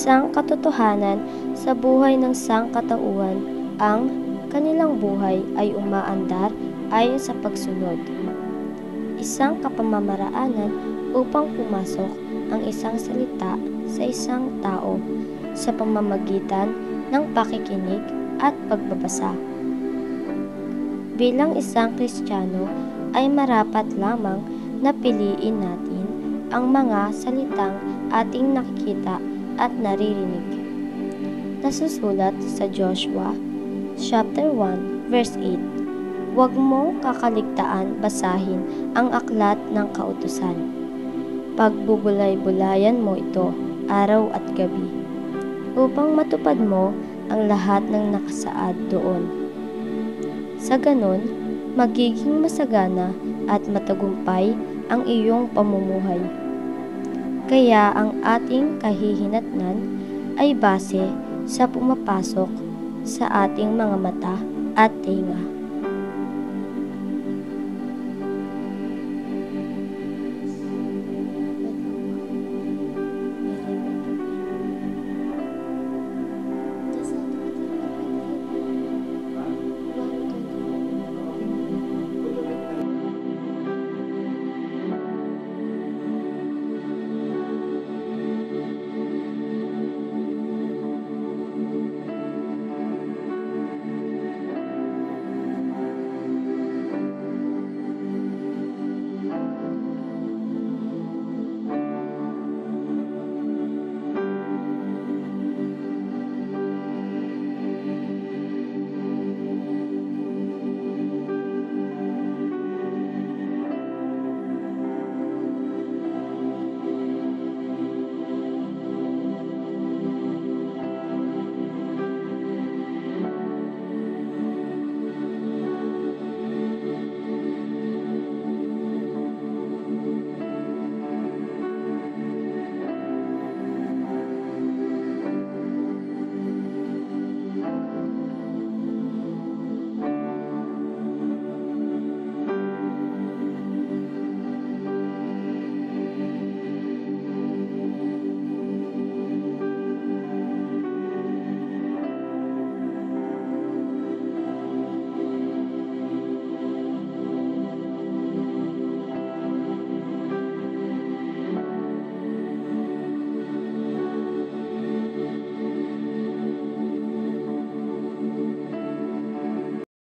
Isang katotohanan sa buhay ng sangkatauhan, ang kanilang buhay ay umaandar ayon sa pagsunod. Isang kapamamaraanan upang pumasok ang isang salita sa isang tao sa pamamagitan ng pakikinig at pagbabasa. Bilang isang Kristiyano ay marapat lamang na piliin natin ang mga salitang ating nakikita at naririnig. Nasusulat sa Joshua chapter 1 verse 8. Huwag mong kakaligtaan basahin ang aklat ng kautusan. Pagbubulay-bulayan mo ito araw at gabi, upang matupad mo ang lahat ng nakasaad doon. Sa ganon, magiging masagana at matagumpay ang iyong pamumuhay. Kaya ang ating kahihinatnan ay base sa pumapasok sa ating mga mata at tenga.